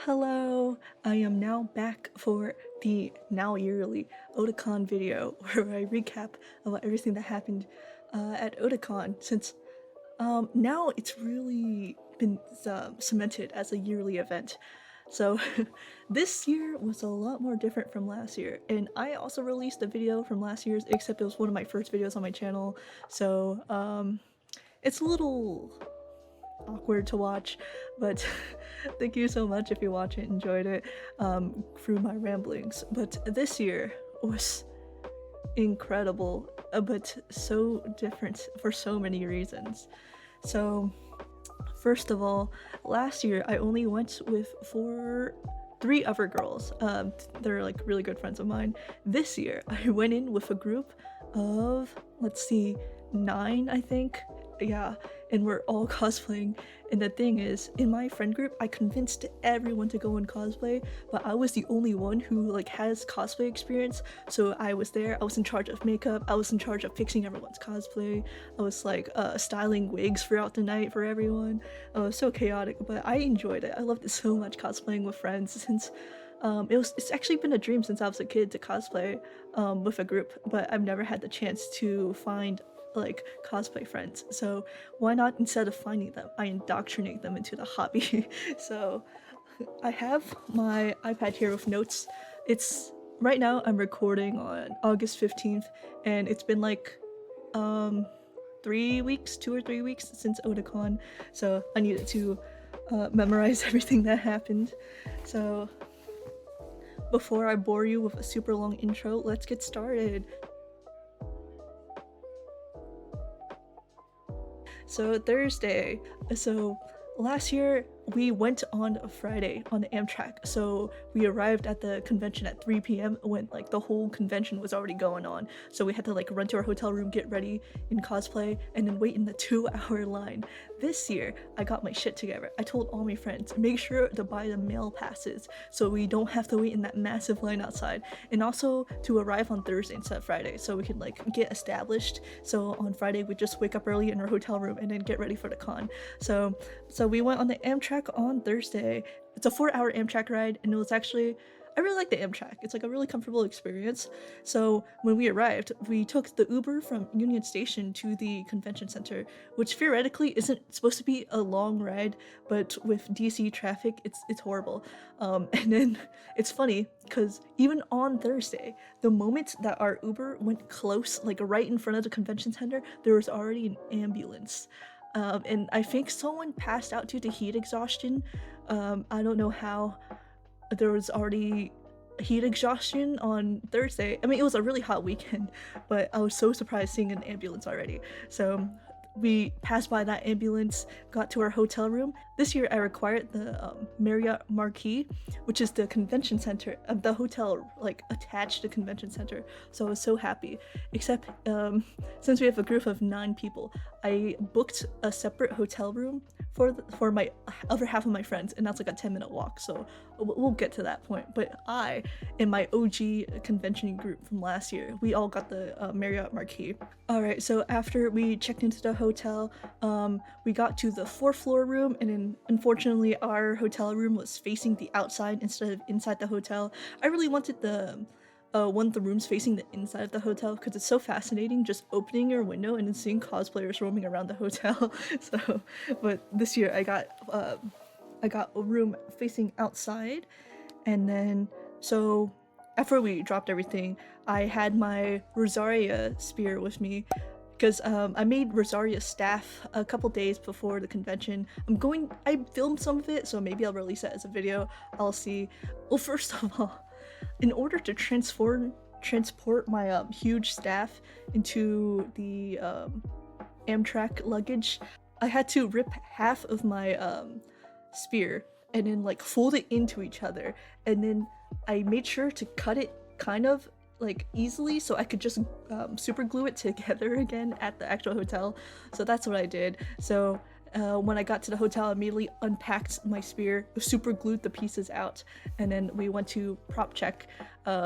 Hello, I am now back for the now yearly Otakon video where I recap about everything that happened at Otakon since now it's really been cemented as a yearly event. So this year was a lot more different from last year, and I also released a video from last year's, except it was one of my first videos on my channel, so it's a little awkward to watch, but thank you so much if you watch it, enjoyed it through my ramblings. But this year was incredible, but so different for so many reasons. So first of all, last year I only went with three other girls. They're like really good friends of mine. This year I went in with a group of, let's see, 9, I think. Yeah, and we're all cosplaying. And the thing is, in my friend group, I convinced everyone to go and cosplay, but I was the only one who like has cosplay experience. So I was there, I was in charge of makeup, I was in charge of fixing everyone's cosplay, I was like styling wigs throughout the night for everyone. It was so chaotic, but I enjoyed it. I loved it so much, cosplaying with friends, since it's actually been a dream since I was a kid to cosplay with a group, but I've never had the chance to find like cosplay friends. So why not, instead of finding them, I indoctrinate them into the hobby. So I have my iPad here with notes. It's right now I'm recording on August 15th, and it's been like 3 weeks, 2 or 3 weeks since Otakon, so I needed to memorize everything that happened. So before I bore you with a super long intro, let's get started. So Thursday, so last year we went on a Friday on the Amtrak, so we arrived at the convention at 3 p.m. when like the whole convention was already going on, so we had to like run to our hotel room, get ready in cosplay, and then wait in the 2-hour line. This year I got my shit together. I told all my friends, make sure to buy the mail passes so we don't have to wait in that massive line outside, and also to arrive on Thursday instead of Friday so we can like get established, so on Friday we just wake up early in our hotel room and then get ready for the con. So we went on the Amtrak on Thursday. It's a 4-hour Amtrak ride, and it was actually, I really like the Amtrak. It's like a really comfortable experience. So when we arrived, we took the Uber from Union Station to the convention center, which theoretically isn't supposed to be a long ride, but with DC traffic, it's horrible. And then it's funny because even on Thursday, the moment that our Uber went close, like right in front of the convention center, there was already an ambulance. And I think someone passed out due to heat exhaustion. I don't know how. There was already heat exhaustion on Thursday. I mean, it was a really hot weekend, but I was so surprised seeing an ambulance already. So we passed by that ambulance, got to our hotel room. This year I required the Marriott Marquis, which is the convention center of the hotel, like attached to the convention center. So I was so happy. Except since we have a group of 9 people, I booked a separate hotel room for my other half of my friends, and that's like a 10-minute walk, so we'll get to that point. But I and my OG convention group from last year, we all got the Marriott Marquis. Alright, so after we checked into the hotel, we got to the 4th floor room, and then unfortunately our hotel room was facing the outside instead of inside the hotel. I really wanted one of the rooms facing the inside of the hotel because it's so fascinating just opening your window and then seeing cosplayers roaming around the hotel. So, but this year I got a room facing outside, and then so after we dropped everything, I had my Rosaria spear with me because I made Rosaria staff a couple days before the convention. I filmed some of it, so maybe I'll release it as a video. I'll see. Well, first of all, in order to transport my huge staff into the Amtrak luggage, I had to rip half of my spear and then like fold it into each other, and then I made sure to cut it kind of like easily so I could just super glue it together again at the actual hotel. So that's what I did. So when I got to the hotel, I immediately unpacked my spear, super glued the pieces out, and then we went to prop check,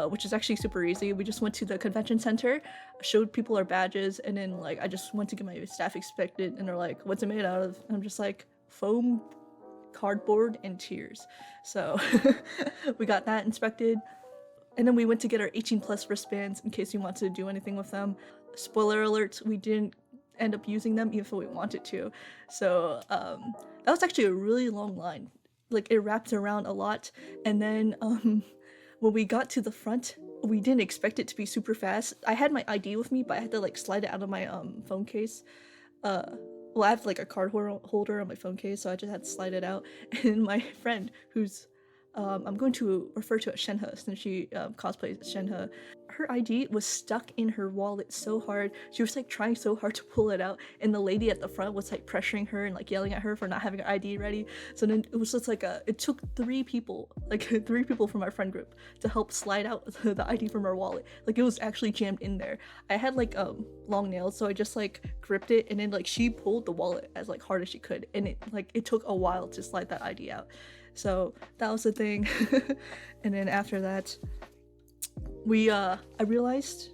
which is actually super easy. We just went to the convention center, showed people our badges, and then like I just went to get my staff inspected, and they're like, "What's it made out of?" And I'm just like, "Foam cardboard and tears. So we got that inspected. And then we went to get our 18 plus wristbands in case we wanted to do anything with them. Spoiler alert, we didn't end up using them even if we wanted to. So that was actually a really long line. Like it wrapped around a lot. And then when we got to the front, we didn't expect it to be super fast. I had my ID with me, but I had to like slide it out of my phone case. Well, I have like a card holder on my phone case, so I just had to slide it out. And my friend, who's I'm going to refer to as Shenhe since she cosplays Shenhe, her ID was stuck in her wallet so hard. She was like trying so hard to pull it out, and the lady at the front was like pressuring her and like yelling at her for not having her ID ready. So then it was just like it took 3 people, like 3 people from our friend group to help slide out the ID from her wallet. Like it was actually jammed in there. I had like long nails, so I just like gripped it, and then like she pulled the wallet as like hard as she could, and it took a while to slide that ID out. So that was the thing. And then after that, I realized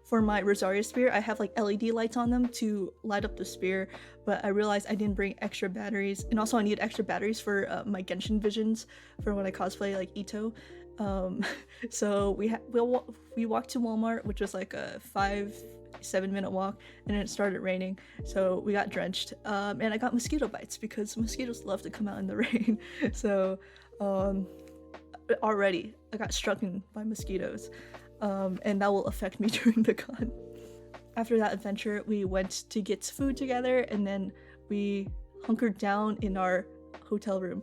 for my Rosaria spear, I have like LED lights on them to light up the spear, but I realized I didn't bring extra batteries, and also I need extra batteries for my Genshin visions for when I cosplay like Ito. So we walked to Walmart, which was like a 5-7 minute walk, and then it started raining, so we got drenched, and I got mosquito bites because mosquitoes love to come out in the rain. So already I got struck by mosquitoes, and that will affect me during the con. After that adventure, we went to get food together, and then we hunkered down in our hotel room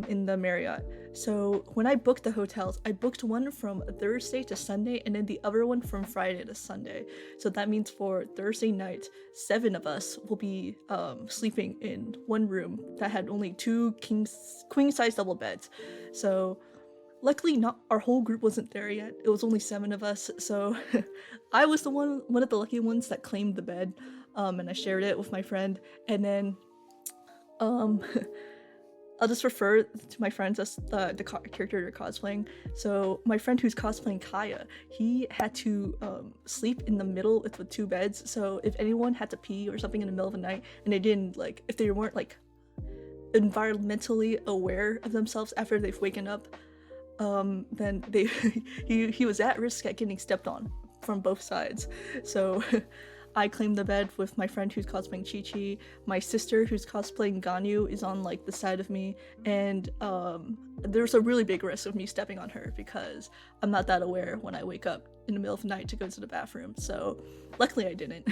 in the Marriott. So when I booked the hotels, I booked one from Thursday to Sunday, and then the other one from Friday to Sunday. So that means for Thursday night, 7 of us will be sleeping in one room that had only 2 queen size double beds. So luckily not our whole group wasn't there yet. It was only 7 of us, so I was the one of the lucky ones that claimed the bed, and I shared it with my friend. And then I'll just refer to my friends as the character they're cosplaying. So my friend who's cosplaying Kaya, he had to sleep in the middle with 2 beds. So if anyone had to pee or something in the middle of the night, and they didn't like, if they weren't like environmentally aware of themselves after they've waken up, then he was at risk at getting stepped on from both sides. So I claimed the bed with my friend who's cosplaying Chi-Chi. My sister who's cosplaying Ganyu is on like the side of me, and there's a really big risk of me stepping on her because I'm not that aware when I wake up in the middle of the night to go to the bathroom. So luckily I didn't.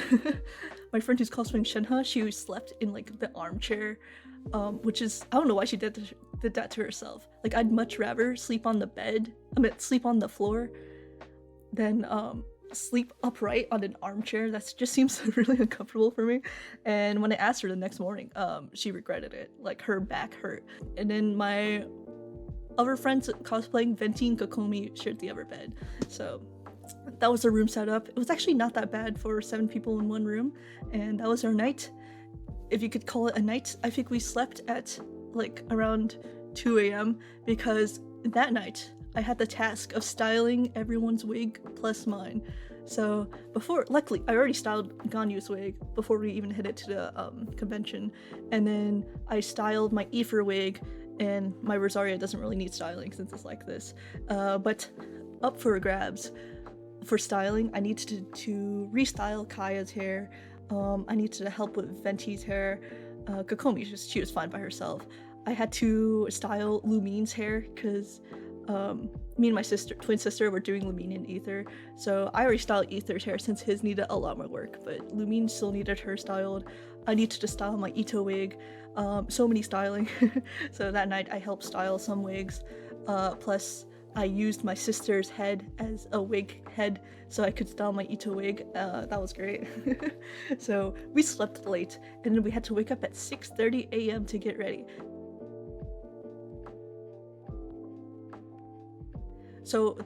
My friend who's cosplaying Shenhe, she slept in like the armchair, which is, I don't know why she did that to herself. Like I'd much rather sleep on the bed, sleep on the floor than sleep upright on an armchair. That just seems really uncomfortable for me. And when I asked her the next morning, she regretted it. Like her back hurt. And then my other friends cosplaying Venti and Kokomi shared the other bed. So that was the room setup. It was actually not that bad for 7 people in one room, and that was our night. If you could call it a night. I think we slept at like around 2 a.m. because that night I had the task of styling everyone's wig plus mine. So luckily, I already styled Ganyu's wig before we even headed to the convention, and then I styled my Aether wig, and my Rosaria doesn't really need styling since it's like this. But up for grabs for styling, I needed to restyle Kaya's hair. I needed to help with Venti's hair. Kokomi, she was fine by herself. I had to style Lumine's hair because me and my twin sister were doing Lumine and Aether, so I already styled Aether's hair since his needed a lot more work, but Lumine still needed her styled. I needed to style my Ito wig, so many styling. So that night I helped style some wigs, plus I used my sister's head as a wig head so I could style my Ito wig. That was great. So we slept late, and then we had to wake up at 6:30 a.m. to get ready. So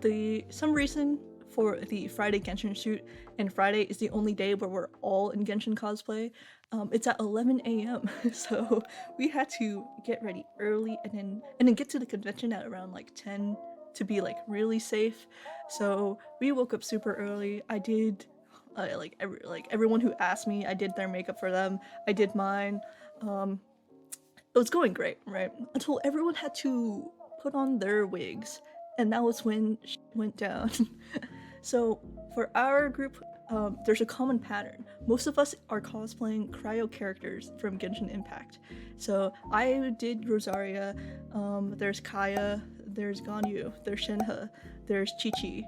some reason for the Friday Genshin shoot, and Friday is the only day where we're all in Genshin cosplay. It's at 11 a.m. So we had to get ready early and then get to the convention at around like 10 to be like really safe. So we woke up super early. I did everyone who asked me, I did their makeup for them. I did mine. it was going great, right? Until everyone had to put on their wigs, and that was when went down. So for our group, there's a common pattern. Most of us are cosplaying cryo characters from Genshin Impact. So I did Rosaria, there's Kaya, there's Ganyu, there's Shenhe, there's Chi-Chi.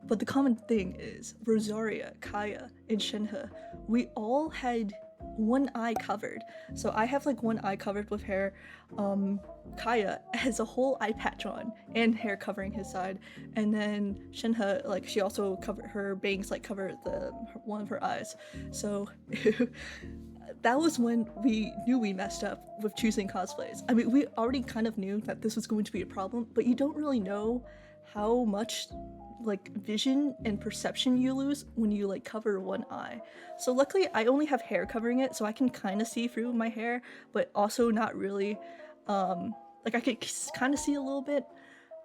But the common thing is Rosaria, Kaya, and Shenhe, we all had one eye covered. So I have like one eye covered with hair. Kaya has a whole eye patch on and hair covering his side, and then Shenhe, like, she also covered her bangs, like cover one of her eyes. So that was when we knew we messed up with choosing cosplays. I mean, we already kind of knew that this was going to be a problem, but you don't really know how much like vision and perception you lose when you like cover one eye. So luckily I only have hair covering it, so I can kind of see through my hair, but also not really. Like I could kind of see a little bit.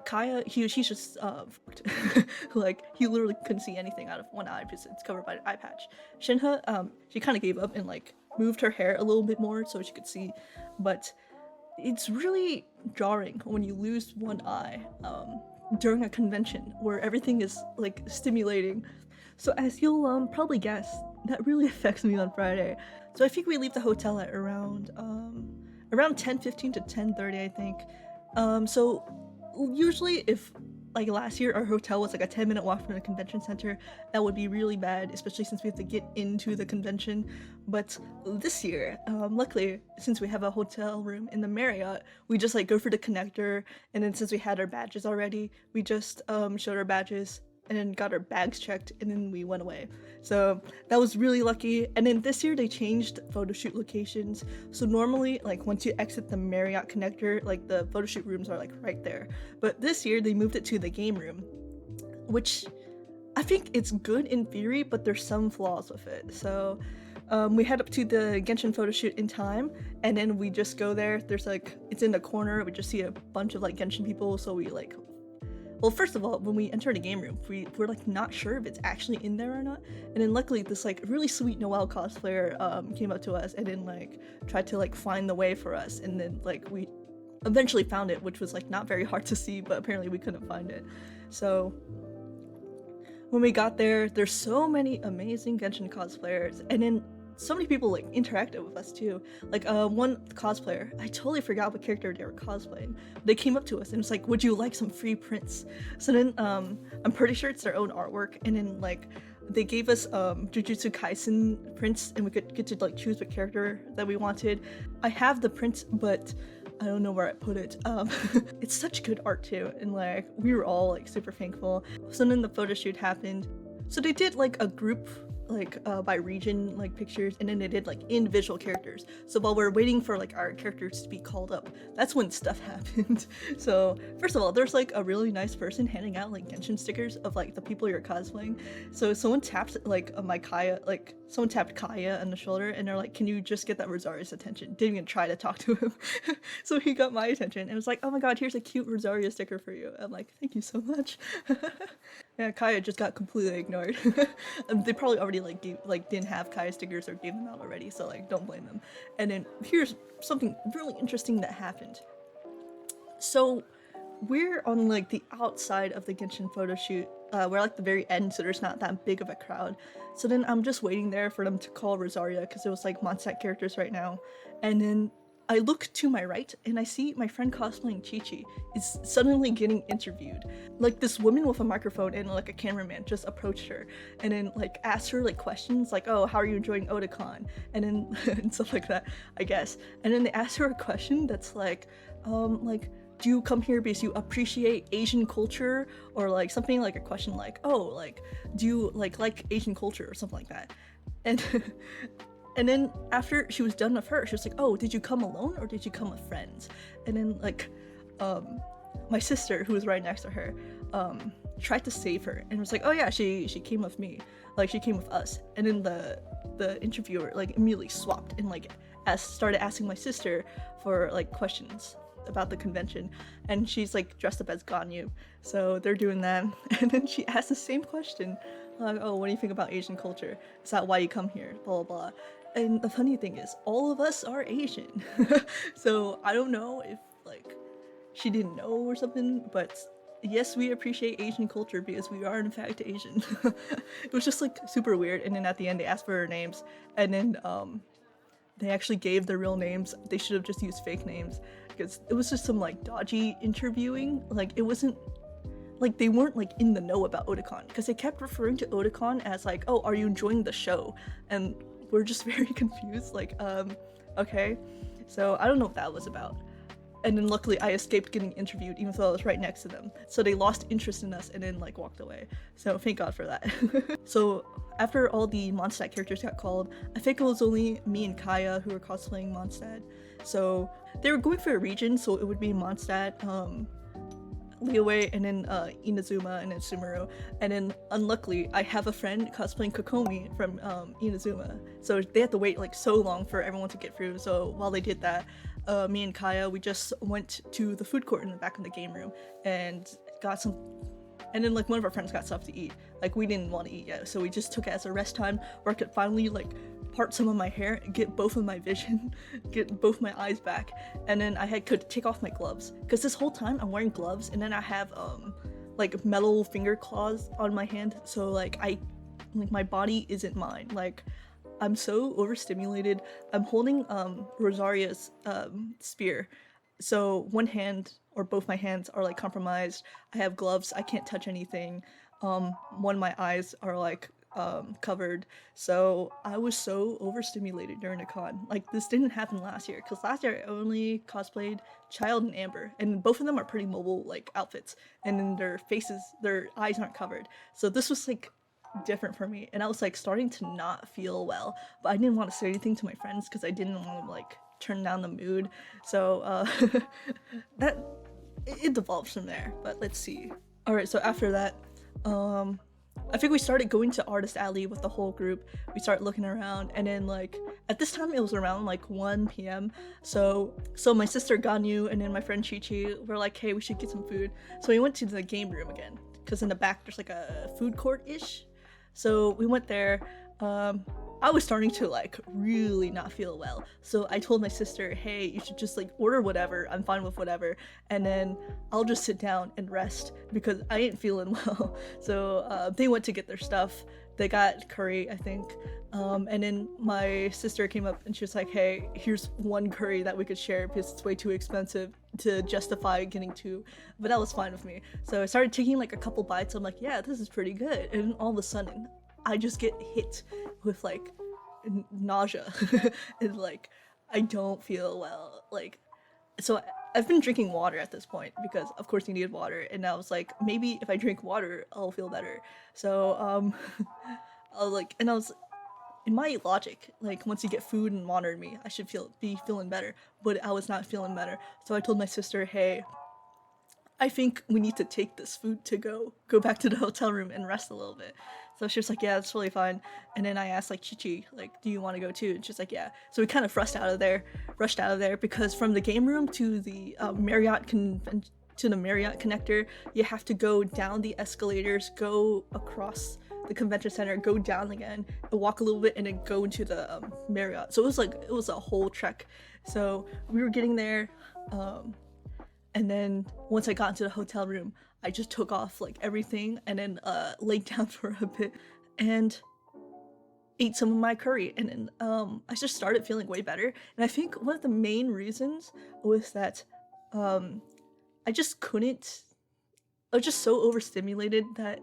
Kaya, he's just like he literally couldn't see anything out of one eye because it's covered by an eye patch. Shinha, she kind of gave up and like moved her hair a little bit more so she could see, but it's really jarring when you lose one eye during a convention where everything is like stimulating. So as you'll probably guess, that really affects me on Friday. So I think we leave the hotel at around 10:15 to 10:30, I think. So usually if like last year our hotel was like a 10-minute walk from the convention center, that would be really bad, especially since we have to get into the convention. But this year, luckily, since we have a hotel room in the Marriott, we just like go for the connector, and then since we had our badges already, we just showed our badges and then got our bags checked, and then we went away. So that was really lucky. And then this year they changed photo shoot locations. So normally, like once you exit the Marriott connector, like the photo shoot rooms are like right there. But this year they moved it to the game room, which I think it's good in theory, but there's some flaws with it. So we head up to the Genshin photo shoot in time, and then we just go there. There's like, it's in the corner. We just see a bunch of like Genshin people. So we like, well, first of all, when we enter the game room, we're like not sure if it's actually in there or not. And then luckily this like really sweet Noelle cosplayer came up to us and then like tried to like find the way for us. And then like we eventually found it, which was like not very hard to see, but apparently we couldn't find it. So when we got there, there's so many amazing Genshin cosplayers, and then so many people like interacted with us too. Like one cosplayer, I totally forgot what character they were cosplaying. They came up to us and was like, "Would you like some free prints?" So then I'm pretty sure it's their own artwork, and then like they gave us Jujutsu Kaisen prints, and we could get to like choose what character that we wanted. I have the prints, but I don't know where I put it. It's such good art too, and like we were all like super thankful. So then the photo shoot happened. So they did like a group like by region like pictures, and then they did like individual characters. So while we're waiting for like our characters to be called up, that's when stuff happened. So first of all, there's like a really nice person handing out like Genshin stickers of like the people you're cosplaying. So someone tapped like my Kaya, like someone tapped Kaya on the shoulder, and they're like, "Can you just get that Rosaria's attention?" Didn't even try to talk to him. So he got my attention and was like, "Oh my god, here's a cute Rosaria sticker for you." I'm like, "Thank you so much." Yeah, Kaya just got completely ignored. They probably already didn't have Kaya stickers or gave them out already, so like don't blame them. And then here's something really interesting that happened. So we're on like the outside of the Genshin photo shoot. We're like the very end, so there's not that big of a crowd. So then I'm just waiting there for them to call Rosaria, because it was like Mondstadt characters right now. And then I look to my right and I see my friend cosplaying Chi-Chi is suddenly getting interviewed. Like this woman with a microphone and like a cameraman just approached her and then like asked her like questions like, "Oh, how are you enjoying Otakon?" And then and stuff like that, I guess. And then they asked her a question that's like, "Do you come here because you appreciate Asian culture?" Or like something like a question like, "Oh, like, do you like Asian culture?" or something like that. And and then after she was done with her, she was like, "Oh, did you come alone or did you come with friends?" And then like my sister, who was right next to her, tried to save her and was like, "Oh yeah, she came with me, like she came with us." And then the interviewer like immediately swapped and like started asking my sister for like questions about the convention, and she's like dressed up as Ganyu, so they're doing that. And then she asked the same question like, "Oh, what do you think about Asian culture? Is that why you come here?" Blah blah blah. And the funny thing is, all of us are Asian. So I don't know if like she didn't know or something, but yes, we appreciate Asian culture because we are in fact Asian. It was just like super weird. And then at the end they asked for our names, and then they actually gave their real names. They should have just used fake names because it was just some like dodgy interviewing. Like it wasn't like they weren't like in the know about Otakon because they kept referring to Otakon as like, oh, are you enjoying the show? And we're just very confused, like, okay. So I don't know what that was about. And then luckily I escaped getting interviewed even though I was right next to them. So they lost interest in us and then like walked away. So thank God for that. So after all the Mondstadt characters got called, I think it was only me and Kaya who were cosplaying Mondstadt. So they were going for a region, so it would be Mondstadt, Liyue, and then Inazuma, and then Sumeru. And then unluckily I have a friend cosplaying Kokomi from Inazuma, so they had to wait like so long for everyone to get through. So while they did that, me and Kaya, we just went to the food court in the back of the game room and got some, and then like one of our friends got stuff to eat. Like we didn't want to eat yet, so we just took it as a rest time where I could finally like part some of my hair, get both of my vision, get both my eyes back, and then could take off my gloves because this whole time I'm wearing gloves, and then I have like metal finger claws on my hand, so like my body isn't mine. Like I'm so overstimulated. I'm holding Rosaria's spear, so one hand or both my hands are like compromised. I have gloves, I can't touch anything. One of my eyes are like covered, so I was so overstimulated during the con. Like this didn't happen last year because last year I only cosplayed Child and Amber, and both of them are pretty mobile like outfits, and then their eyes aren't covered. So this was like different for me, and I was like starting to not feel well, but I didn't want to say anything to my friends because I didn't want to like turn down the mood. So that it devolves from there. But let's see. All right, so after that, I think we started going to Artist Alley with the whole group. We started looking around, and then like at this time it was around like 1 p.m. So my sister Ganyu and then my friend Chi were like, hey, we should get some food. So we went to the game room again because in the back there's like a food court-ish. So we went there. I was starting to like really not feel well, so I told my sister, hey, you should just like order whatever, I'm fine with whatever, and then I'll just sit down and rest because I ain't feeling well. So they went to get their stuff. They got curry, I think, and then my sister came up and she was like, hey, here's one curry that we could share because it's way too expensive to justify getting two, but that was fine with me. So I started taking like a couple bites. I'm like, yeah, this is pretty good, and all of a sudden I just get hit with like nausea and like I don't feel well. Like, so I've been drinking water at this point because of course you need water, and I was like, maybe if I drink water I'll feel better. So I was like, and I was in my logic, like once you get food and water in me I should be feeling better, but I was not feeling better. So I told my sister, hey, I think we need to take this food to go back to the hotel room and rest a little bit. So she was like, yeah, that's totally fine. And then I asked like Chi, like, do you want to go too? And she's like, yeah. So we kind of rushed out of there because from the game room to the Marriott connector, you have to go down the escalators, go across the convention center, go down again, and walk a little bit, and then go into the Marriott. So it was a whole trek. So we were getting there, and then once I got into the hotel room, I just took off like everything and then laid down for a bit and ate some of my curry, and then I just started feeling way better. And I think one of the main reasons was that I just couldn't, I was just so overstimulated that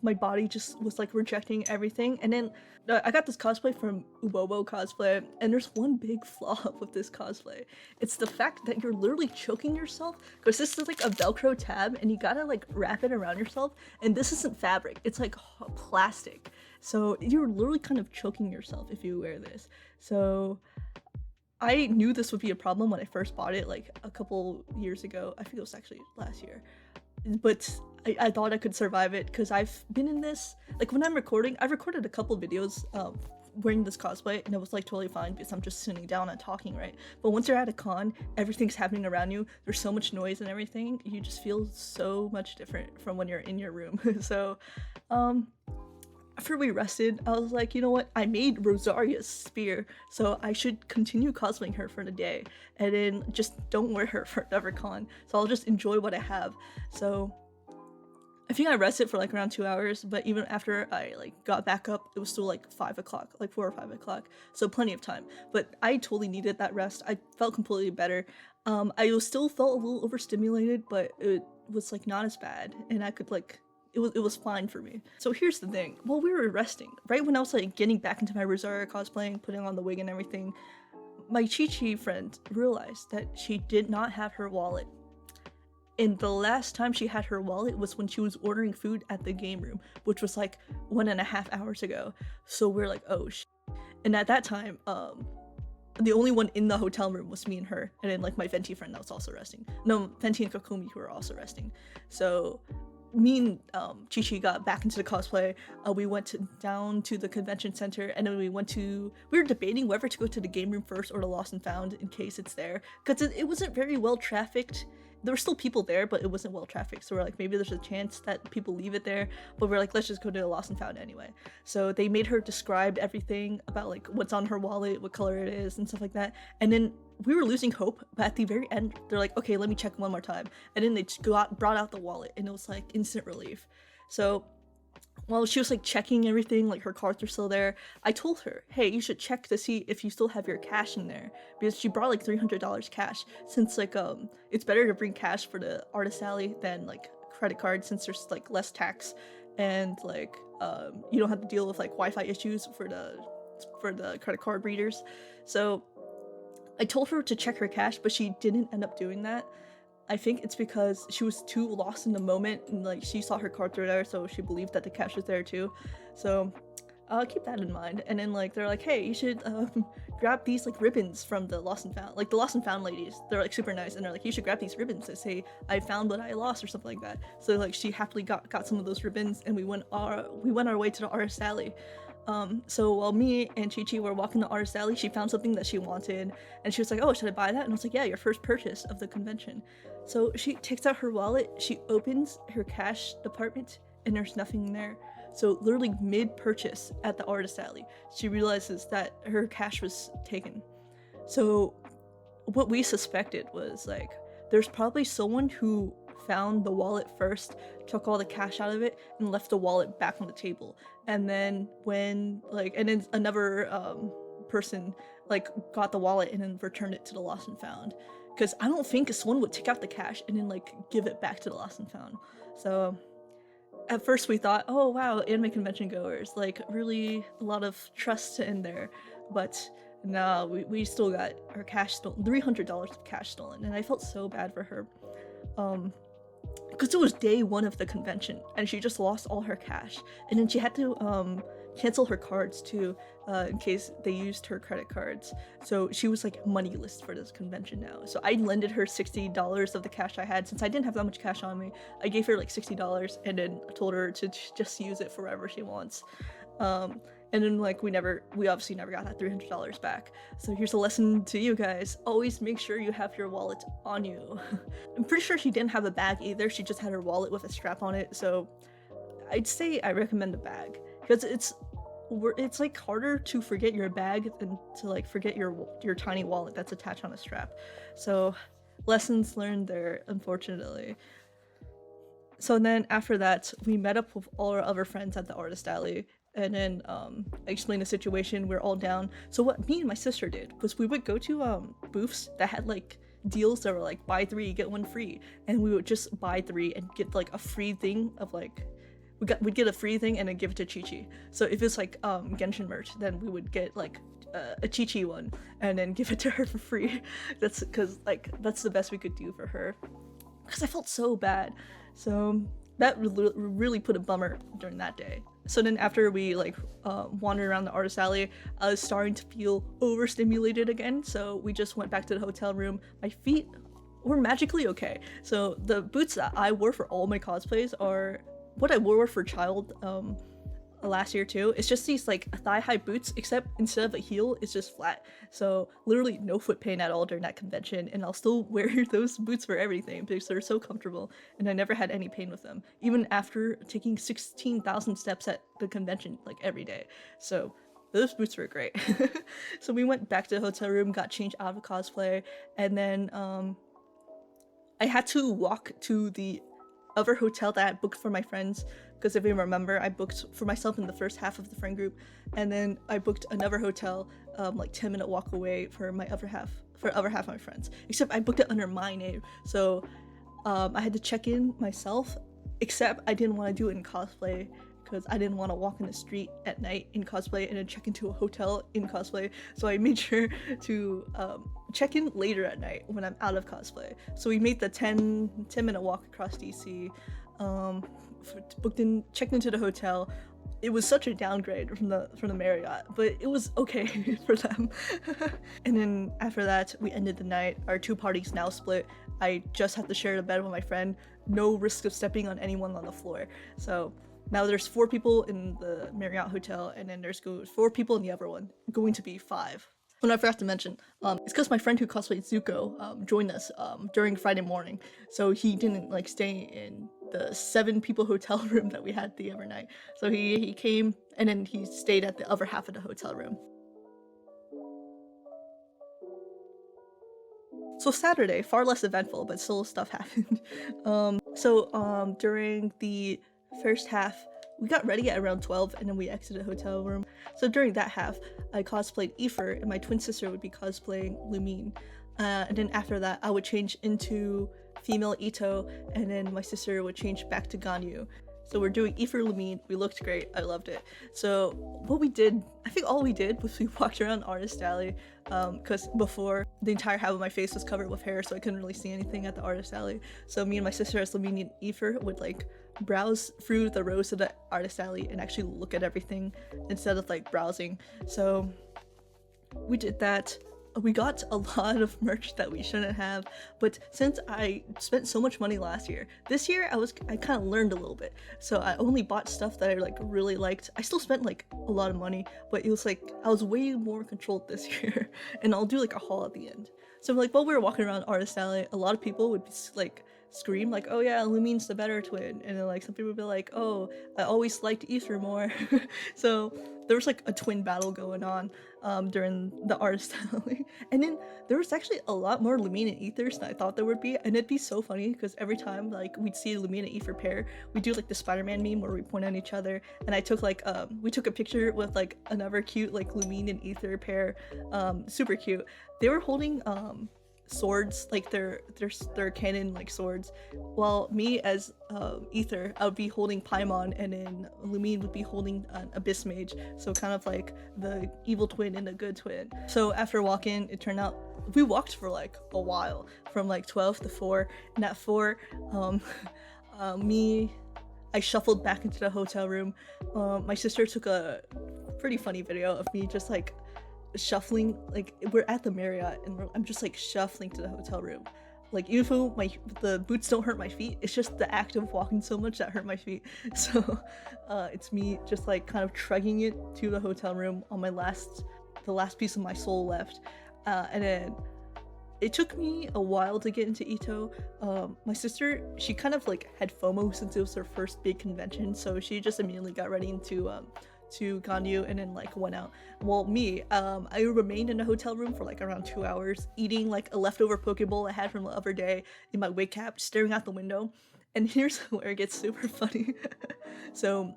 my body just was like rejecting everything. And then I got this cosplay from Ubobo Cosplay, and there's one big flaw with this cosplay. It's the fact that you're literally choking yourself because this is like a Velcro tab and you gotta like wrap it around yourself, and this isn't fabric, it's like plastic. So you're literally kind of choking yourself if you wear this. So I knew this would be a problem when I first bought it like a couple years ago. I think it was actually last year. But I thought I could survive it because I've been in this, like when I'm recording, I've recorded a couple videos wearing this cosplay, and it was like totally fine because I'm just sitting down and talking, right? But once you're at a con, everything's happening around you, there's so much noise and everything, you just feel so much different from when you're in your room. So after we rested, I was like, you know what? I made Rosaria's spear, so I should continue cosplaying her for the day, and then just don't wear her for EverCon. So I'll just enjoy what I have. So I think I rested for like around 2 hours, but even after I like got back up, it was still like 5 o'clock, like 4 or 5 o'clock. So plenty of time. But I totally needed that rest. I felt completely better. I still felt a little overstimulated, but it was like not as bad, and I could like it was fine for me. So here's the thing: while we were resting, right when I was like getting back into my Rosaria cosplaying, putting on the wig and everything, my Chi-Chi friend realized that she did not have her wallet. And the last time she had her wallet was when she was ordering food at the game room, which was like 1.5 hours ago. So we're like, oh sh. And at that time, the only one in the hotel room was me and her, and then like my Venti friend that was also resting. No, Venti and Kokomi who were also resting. So me and Chi-Chi got back into the cosplay. We went down to the convention center, and then we were debating whether to go to the game room first or the Lost and Found in case it's there, because it wasn't very well trafficked. There were still people there, but it wasn't well trafficked, so we're like, maybe there's a chance that people leave it there, but we're like, let's just go to the Lost and Found anyway. So they made her describe everything about like what's on her wallet, what color it is, and stuff like that. And then we were losing hope, but at the very end, they're like, okay, let me check one more time. And then they just brought out the wallet, and it was like instant relief. So while she was like checking everything, like her cards were still there, I told her, hey, you should check to see if you still have your cash in there, because she brought like $300 cash, since like it's better to bring cash for the artist alley than like credit card, since there's like less tax, and like you don't have to deal with like Wi-Fi issues for the credit card readers. So I told her to check her cash, but she didn't end up doing that. I think it's because she was too lost in the moment, and like she saw her cards were there, so she believed that the cash was there too. So I'll keep that in mind. And then like they're like, hey, you should grab these like ribbons from the Lost and Found, like the Lost and Found ladies. They're like super nice, and they're like, you should grab these ribbons that say I found what I lost or something like that. So like she happily got some of those ribbons, and we went our way to the artist alley. So while me and Chi-Chi were walking the artist alley, she found something that she wanted, and she was like, oh, should I buy that? And I was like, yeah, your first purchase of the convention. So she takes out her wallet, she opens her cash department, and there's nothing there. So literally mid-purchase at the artist alley, she realizes that her cash was taken. So what we suspected was like, there's probably someone who found the wallet first, took all the cash out of it, and left the wallet back on the table. And then when then another person like got the wallet and then returned it to the Lost and Found, because I don't think someone would take out the cash and then like give it back to the Lost and Found. So at first we thought, oh wow, anime convention goers, like really a lot of trust in there, but no, we still got our cash stolen, $300 of cash stolen, and I felt so bad for her. Because it was day one of the convention, and she just lost all her cash, and then she had to cancel her cards too, in case they used her credit cards. So she was like moneyless for this convention now. So I lended her $60 of the cash I had, since I didn't have that much cash on me. I gave her like $60, and then told her to just use it for whatever she wants. And then like we obviously never got that $300 back. So here's a lesson to you guys: always make sure you have your wallet on you. I'm pretty sure she didn't have a bag either. She just had her wallet with a strap on it. So I'd say I recommend the bag, because it's like harder to forget your bag than to like forget your tiny wallet that's attached on a strap. So lessons learned there, unfortunately. So then after that, we met up with all our other friends at the artist alley, and then I explained the situation. We're all down. So what me and my sister did was we would go to booths that had like deals that were like buy 3 get 1 free, and we would just buy 3 and get like a free thing of like we'd get a free thing and then give it to Chi-Chi. So if it's like Genshin merch, then we would get like a Chi-Chi one and then give it to her for free. That's because like that's the best we could do for her, because I felt so bad. So that really put a bummer during that day. So then after we like wandered around the artist alley, I was starting to feel overstimulated again. So we just went back to the hotel room. My feet were magically okay. So the boots that I wore for all my cosplays are what I wore for child last year too. It's just these like thigh-high boots, except instead of a heel, it's just flat. So literally no foot pain at all during that convention, and I'll still wear those boots for everything because they're so comfortable, and I never had any pain with them, even after taking 16,000 steps at the convention like every day. So those boots were great. So we went back to the hotel room, got changed out of cosplay, and then I had to walk to the other hotel that I booked for my friends, because if you remember, I booked for myself in the first half of the friend group, and then I booked another hotel like 10-minute walk away for my other half of my friends, except I booked it under my name. So I had to check in myself, except I didn't want to do it in cosplay because I didn't want to walk in the street at night in cosplay and then check into a hotel in cosplay. So I made sure to check in later at night when I'm out of cosplay. So we made the 10-minute walk across DC, checked into the hotel. It was such a downgrade from the Marriott, but it was okay for them. And then after that, we ended the night. Our two parties now split. I just had to share the bed with my friend. No risk of stepping on anyone on the floor. So now there's 4 people in the Marriott hotel, and then there's 4 people in the other one, going to be 5. And I forgot to mention, it's because my friend who cosplayed Zuko joined us during Friday morning, so he didn't like stay in the 7 people hotel room that we had the other night. So he came, and then he stayed at the other half of the hotel room. So Saturday, far less eventful, but still stuff happened. During the first half, we got ready at around 12, and then we exited the hotel room. So during that half, I cosplayed Aether, and my twin sister would be cosplaying Lumine. And then after that, I would change into female Ito, and then my sister would change back to Ganyu. So we're doing Aether Lumine. We looked great. I loved it. So what we did, I think all we did was we walked around Artist Alley, because before the entire half of my face was covered with hair, so I couldn't really see anything at the Artist Alley. So me and my sister as Lumine and Aether would like browse through the rows of the Artist Alley and actually look at everything instead of like browsing. So we did that. We got a lot of merch that we shouldn't have, but since I spent so much money last year, this year I kind of learned a little bit. So I only bought stuff that I like really liked. I still spent like a lot of money, but it was like I was way more controlled this year. And I'll do like a haul at the end. So like while we were walking around Artist Alley, a lot of people would be like scream like, oh yeah, Lumine's the better twin, and then like some people would be like, oh, I always liked Aether more. So there was like a twin battle going on during the Artist Alley, and then there was actually a lot more Lumine and Aethers than I thought there would be, and it'd be so funny because every time like we'd see a Lumine and Aether pair, we do like the Spider-Man meme where we point at each other, and I took like we took a picture with like another cute like Lumine and Aether pair, super cute. They were holding swords, like their canon like swords, while me as Aether, I would be holding Paimon, and then Lumine would be holding an Abyss Mage, so kind of like the evil twin and the good twin. So after walking, it turned out we walked for like a while, from like 12 to 4, and at 4 I shuffled back into the hotel room. My sister took a pretty funny video of me just like shuffling, like we're at the Marriott and I'm just like shuffling to the hotel room, like even though the boots don't hurt my feet, it's just the act of walking so much that hurt my feet. So it's me just like kind of trudging it to the hotel room on the last piece of my soul left, and then it took me a while to get into Ito. My sister, she kind of like had FOMO since it was her first big convention, so she just immediately got ready into to Ganyu and then like went out. Well, me, I remained in the hotel room for like around 2 hours, eating like a leftover Pokeball I had from the other day in my wig cap, staring out the window. And here's where it gets super funny. So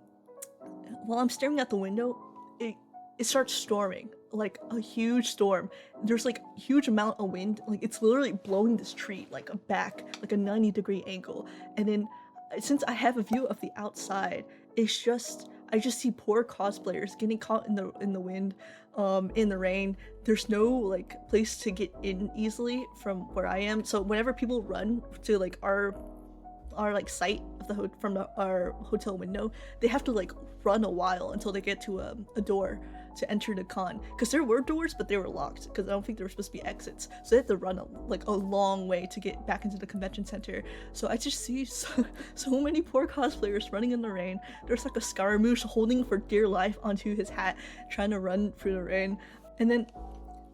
while I'm staring out the window, it starts storming, like a huge storm. There's like a huge amount of wind, like it's literally blowing this tree like a back, like a 90-degree angle. And then since I have a view of the outside, I just see poor cosplayers getting caught in the wind, in the rain. There's no like place to get in easily from where I am. So whenever people run to like our like site of our hotel window, they have to like run a while until they get to a door. to enter the con, because there were doors but they were locked because I don't think there were supposed to be exits, so they had to run a long way to get back into the convention center. So I just see so many poor cosplayers running in the rain. There's like a Scaramouche holding for dear life onto his hat, trying to run through the rain. And then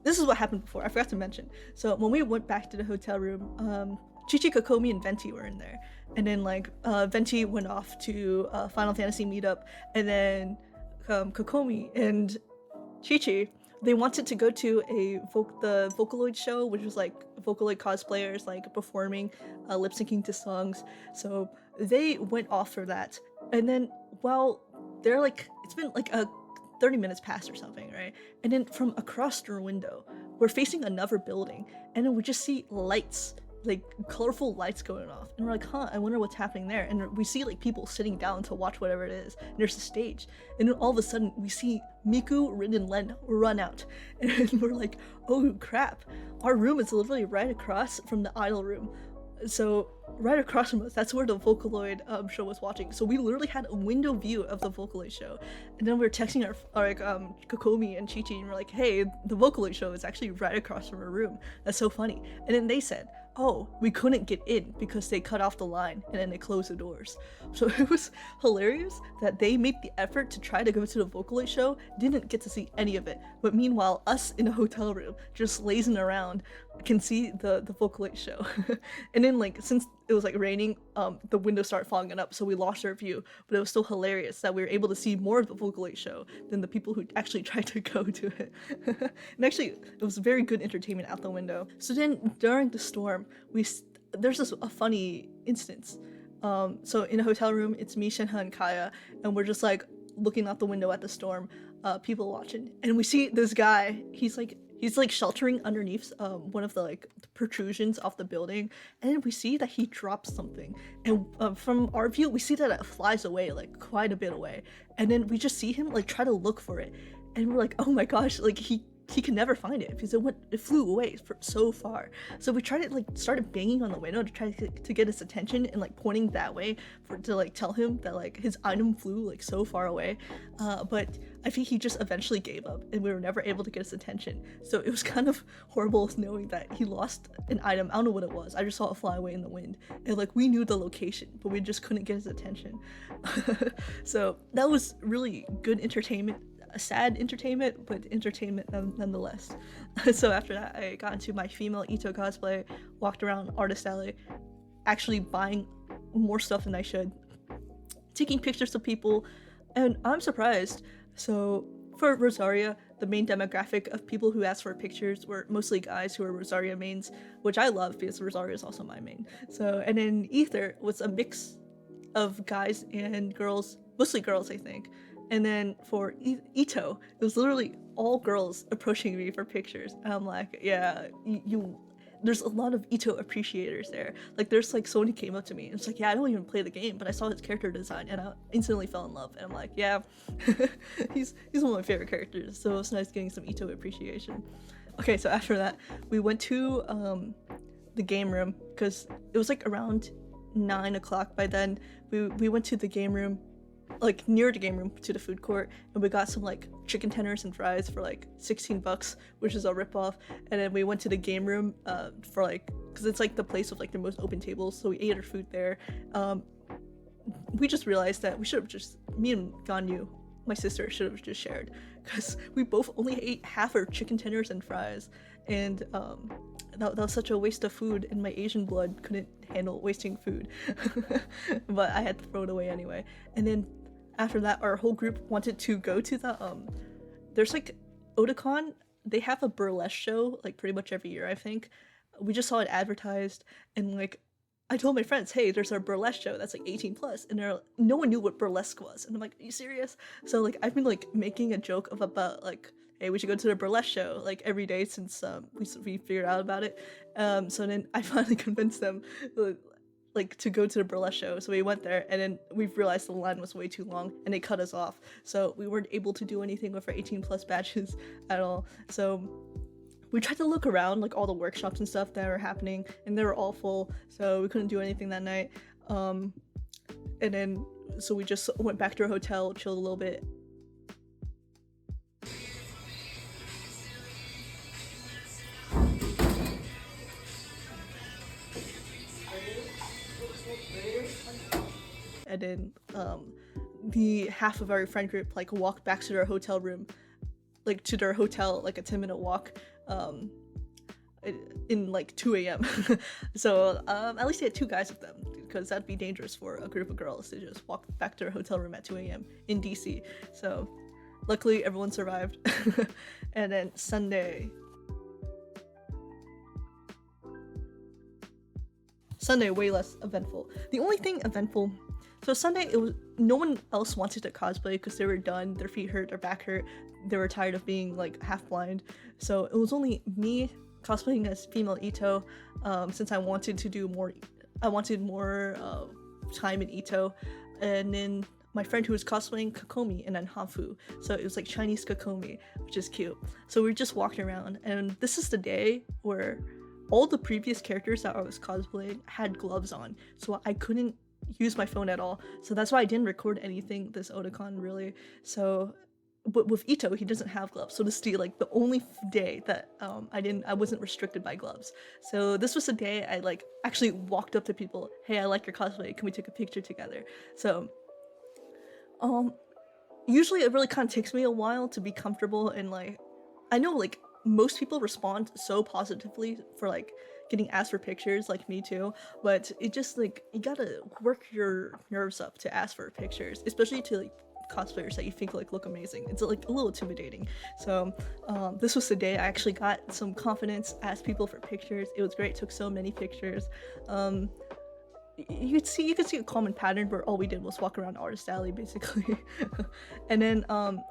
this is what happened before, I forgot to mention. So when we went back to the hotel room, Chichi, Kokomi, and Venti were in there. And then like Venti went off to Final Fantasy meetup, and then Kokomi and Chichi, they wanted to go to the Vocaloid show, which was like Vocaloid cosplayers like performing lip syncing to songs. So they went off for that. And then while they're like, it's been like 30 minutes past or something, right? And then from across the window, we're facing another building, and then we just see lights, like colorful lights going off, and we're like, huh, I wonder what's happening there. And we see like people sitting down to watch whatever it is, and there's a stage, and then all of a sudden we see Miku, Rin, and Len run out, and we're like, oh crap, our room is literally right across from the idol room. So right across from us, that's where the Vocaloid show was watching. So we literally had a window view of the Vocaloid show, and then we were texting our like Kokomi and Chi-Chi, and we're like, hey, the Vocaloid show is actually right across from our room. That's so funny. And then they said, oh, we couldn't get in because they cut off the line and then they closed the doors. So it was hilarious that they made the effort to try to go to the Vocaloid show, didn't get to see any of it. But meanwhile, us in a hotel room just lazing around can see the Vocaloid show. And then like, since it was like raining, the windows started fogging up, so we lost our view. But it was still hilarious that we were able to see more of the Vocaloid show than the people who actually tried to go to it. And actually, it was very good entertainment out the window. So then during the storm, there's this a funny instance. So in a hotel room, it's me, Shinha, and Kaya, and we're just like looking out the window at the storm, people watching, and we see this guy. He's like sheltering underneath one of the like protrusions off the building, and then we see that he drops something, and from our view we see that it flies away, like quite a bit away, and then we just see him like try to look for it, and we're like, oh my gosh, like he can never find it because it flew away so far. So we tried to like started banging on the window to try to get his attention and like pointing that way to like tell him that like his item flew like so far away, but I think he just eventually gave up and we were never able to get his attention. So it was kind of horrible knowing that he lost an item. I don't know what it was, I just saw it fly away in the wind, and like we knew the location but we just couldn't get his attention. So that was really good entertainment, a sad entertainment, but entertainment nonetheless. So after that, I got into my female Ito cosplay, walked around Artist Alley, actually buying more stuff than I should, taking pictures of people, and I'm surprised. So for Rosaria, the main demographic of people who asked for pictures were mostly guys who are Rosaria mains, which I love because Rosaria is also my main. So, and then Ether was a mix of guys and girls, mostly girls I think. And then for Ito, it was literally all girls approaching me for pictures. And I'm like, yeah, there's a lot of Ito appreciators there. Like there's like someone who came up to me and it's like, yeah, I don't even play the game, but I saw his character design and I instantly fell in love. And I'm like, yeah, he's one of my favorite characters. So it's nice getting some Ito appreciation. Okay, so after that, we went to the game room because it was like around 9 o'clock by then. We went to the game room, like near the game room to the food court, and we got some like chicken tenders and fries for like $16, which is a ripoff. And then we went to the game room for like, because it's like the place with like the most open tables, so we ate our food there. We just realized that we should have just, me and Ganyu, my sister, should have just shared, because we both only ate half our chicken tenders and fries, and that was such a waste of food, and my Asian blood couldn't handle wasting food. But I had to throw it away anyway. And then after that, our whole group wanted to go to the there's like Otakon, they have a burlesque show like pretty much every year, I think. We just saw it advertised, and like I told my friends, hey, there's our burlesque show that's like 18 plus, and no one knew what burlesque was, and I'm like, are you serious? So like I've been like making a joke about like, hey, we should go to the burlesque show like every day since we figured out about it. So then I finally convinced them like to go to the burlesque show. So we went there, and then we realized the line was way too long and they cut us off. So we weren't able to do anything with our 18 plus badges at all. So we tried to look around like all the workshops and stuff that were happening, and they were all full, so we couldn't do anything that night. And then so we just went back to our hotel, chilled a little bit. And then the half of our friend group like walked back to their hotel room, like to their hotel, like a 10-minute walk, in like 2 a.m. So at least they had 2 guys with them, because that'd be dangerous for a group of girls to just walk back to their hotel room at 2 a.m. in DC. So luckily everyone survived. And then Sunday, way less eventful. The only thing eventful, so Sunday, it was no one else wanted to cosplay because they were done, their feet hurt, their back hurt, they were tired of being like half blind. So it was only me cosplaying as female Ito, since I wanted more time in Ito, and then my friend who was cosplaying Kokomi and then Hanfu, so it was like Chinese Kokomi, which is cute. So we just walked around, and this is the day where all the previous characters that I was cosplaying had gloves on, so I couldn't use my phone at all. So that's why I didn't record anything this Otakon, really. So, but with Ito, he doesn't have gloves, so this is like the only day that I wasn't restricted by gloves. So this was the day I like actually walked up to people, hey, I like your cosplay, can we take a picture together? So usually it really kind of takes me a while to be comfortable, and like I know like most people respond so positively for like getting asked for pictures, like me too, but it just like you gotta work your nerves up to ask for pictures, especially to like cosplayers that you think like look amazing. It's like a little intimidating. So this was the day I actually got some confidence, asked people for pictures. It was great, took so many pictures. You could see a common pattern where all we did was walk around Artist Alley basically. And then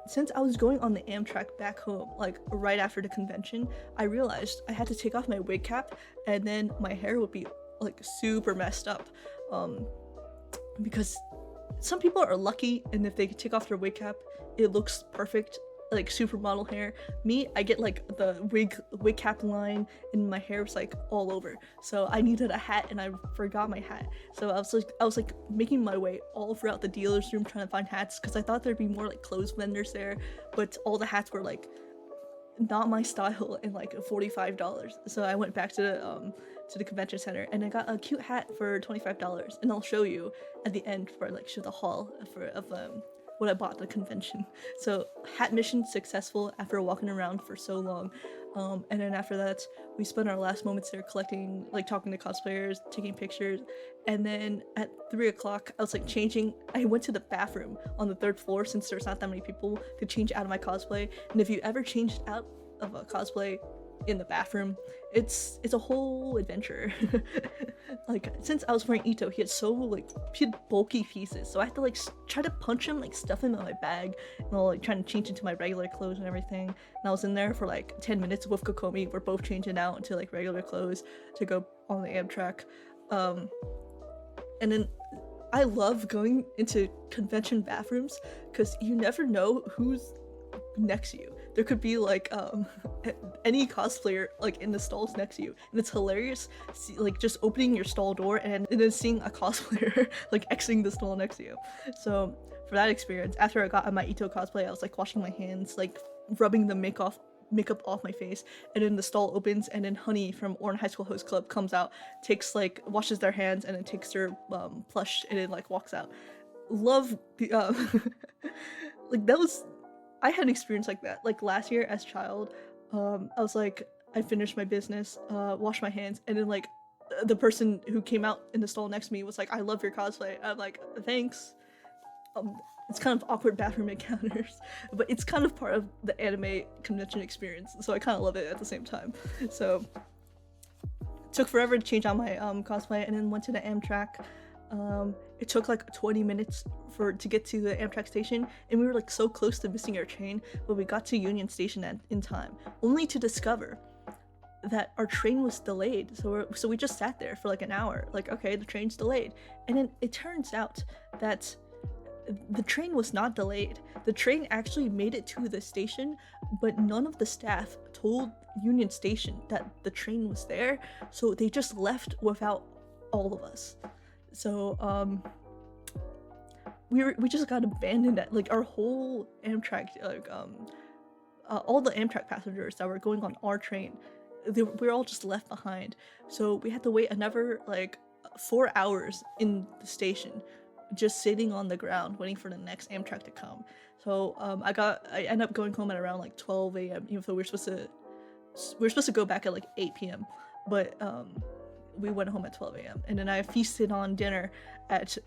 since I was going on the Amtrak back home like right after the convention, I realized I had to take off my wig cap, and then my hair would be like super messed up, because some people are lucky and if they take off their wig cap it looks perfect, like supermodel hair. Me, I get like the wig cap line and my hair was like all over, so I needed a hat and I forgot my hat. So I was like making my way all throughout the dealer's room trying to find hats, because I thought there'd be more like clothes vendors there, but all the hats were like not my style and like $45. So I went back to the convention center and I got a cute hat for $25, and I'll show you at the end for like show the haul of what I bought at the convention. So hat mission successful after walking around for so long. And then after that, we spent our last moments there collecting, like talking to cosplayers, taking pictures. And then at 3 o'clock, I was like changing. I went to the bathroom on the 3rd floor since there's not that many people to change out of my cosplay. And if you ever changed out of a cosplay in the bathroom, it's a whole adventure. Like since I was wearing Ito, he had bulky pieces, so I had to like try to punch him, like stuff him in my bag, and I'll like trying to change into my regular clothes and everything. And I was in there for like 10 minutes with Kokomi. We're both changing out into like regular clothes to go on the Amtrak. And then I love going into convention bathrooms because you never know who's next to you. There could be like any cosplayer like in the stalls next to you, and it's hilarious like just opening your stall door and then seeing a cosplayer like exiting the stall next to you. So for that experience, after I got my Ito cosplay, I was like washing my hands, like rubbing the makeup off my face, and then the stall opens and then Honey from Oran High School Host Club comes out, takes like washes their hands and then takes their plush and then like walks out. Love the like that was, I had an experience like that. Like last year as a child, I was like, I finished my business, washed my hands, and then like the person who came out in the stall next to me was like, I love your cosplay. I'm like, thanks. It's kind of awkward bathroom encounters, but it's kind of part of the anime convention experience, so I kind of love it at the same time. So it took forever to change out my cosplay, and then went to the Amtrak. It took like 20 minutes to get to the Amtrak station, and we were like so close to missing our train, but we got to Union Station in time, only to discover that our train was delayed. So we just sat there for like an hour, like, okay, the train's delayed. And then it turns out that the train was not delayed. The train actually made it to the station, but none of the staff told Union Station that the train was there, so they just left without all of us. So we just got abandoned at like our whole Amtrak, like all the Amtrak passengers that were going on our train, we were all just left behind. So we had to wait another like 4 hours in the station, just sitting on the ground waiting for the next Amtrak to come. So I ended up going home at around like 12 a.m. Even though we were supposed to go back at like 8 p.m. But we went home at 12 a.m. and then I feasted on dinner at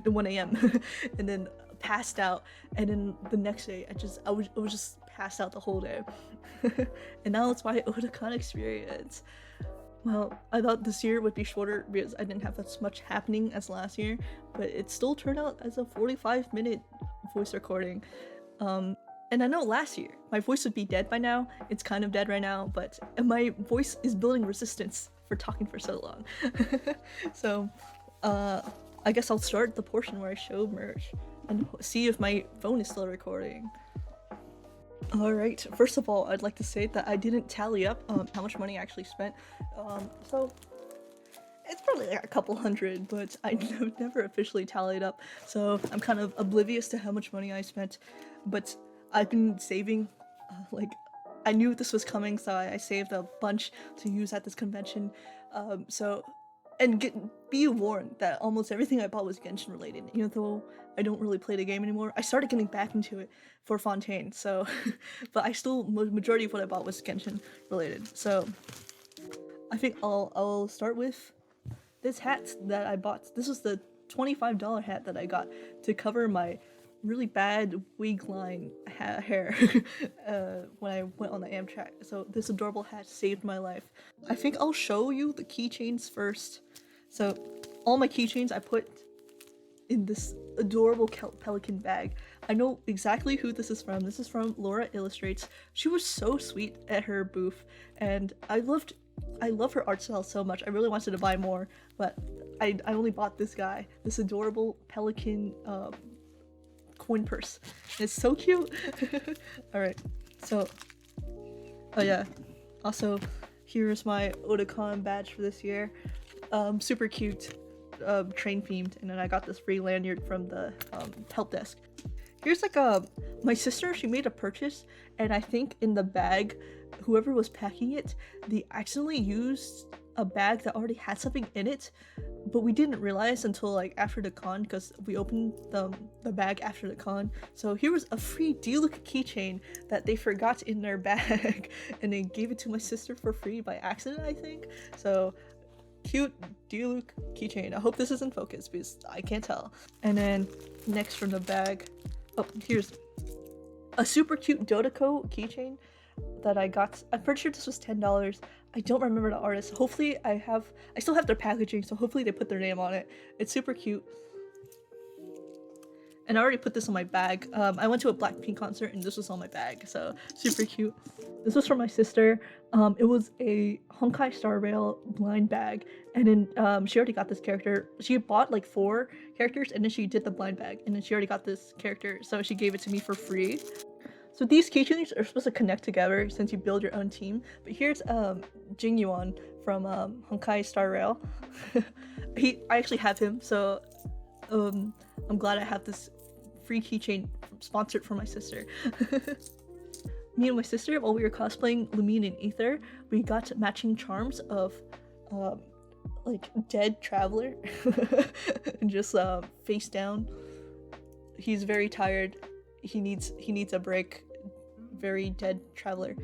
1 a.m. and then passed out. And then the next day I was just passed out the whole day. And now it's my Otakon experience. Well, I thought this year would be shorter because I didn't have as much happening as last year, but it still turned out as a 45-minute voice recording. And I know last year my voice would be dead by now. It's kind of dead right now, but my voice is building resistance for talking for so long. So I guess I'll start the portion where I show merch and see if my phone is still recording. Alright, first of all, I'd like to say that I didn't tally up how much money I actually spent. So it's probably like a couple hundred, but I never officially tallied up. So I'm kind of oblivious to how much money I spent. But I've been saving, I knew this was coming, so I saved a bunch to use at this convention. Be warned that almost everything I bought was Genshin related, even though I don't really play the game anymore. I started getting back into it for Fontaine, so but I still, majority of what I bought was Genshin related. So I think I'll start with this hat that I bought. This was the $25 hat that I got to cover my really bad wig line hair when I went on the Amtrak. So this adorable hat saved my life. I think I'll show you the keychains first. So all my keychains I put in this adorable pelican bag. I know exactly who this is from. This is from Laura Illustrates. She was so sweet at her booth, and I love her art style so much. I really wanted to buy more, but I only bought this guy, this adorable pelican coin purse. And it's so cute. Alright, so oh yeah, also here's my Otakon badge for this year. Super cute, train themed, and then I got this free lanyard from the help desk. Here's like my sister, she made a purchase, and I think in the bag, whoever was packing it, they accidentally used a bag that already had something in it, but we didn't realize until like after the con, because we opened the bag after the con. So here was a free Diluc keychain that they forgot in their bag and they gave it to my sister for free by accident, I think. So cute Diluc keychain. I hope this is in focus because I can't tell. And then next from the bag, oh, here's a super cute Dotako keychain that I got. I'm pretty sure this was $10. I don't remember the artist. Hopefully I still have their packaging, so hopefully they put their name on it. It's super cute. And I already put this on my bag. I went to a Blackpink concert and this was on my bag, so super cute. This was from my sister. It was a Honkai Star Rail blind bag, and then she already got this character. She bought like 4 characters and then she did the blind bag, and then she already got this character, so she gave it to me for free. So these keychains are supposed to connect together since you build your own team. But here's Jing Yuan from Honkai Star Rail. I actually have him, so I'm glad I have this free keychain sponsored for my sister. Me and my sister, while we were cosplaying Lumine and Ether, we got matching charms of like dead traveler and just face down. He's very tired. He needs a break. Very dead traveler.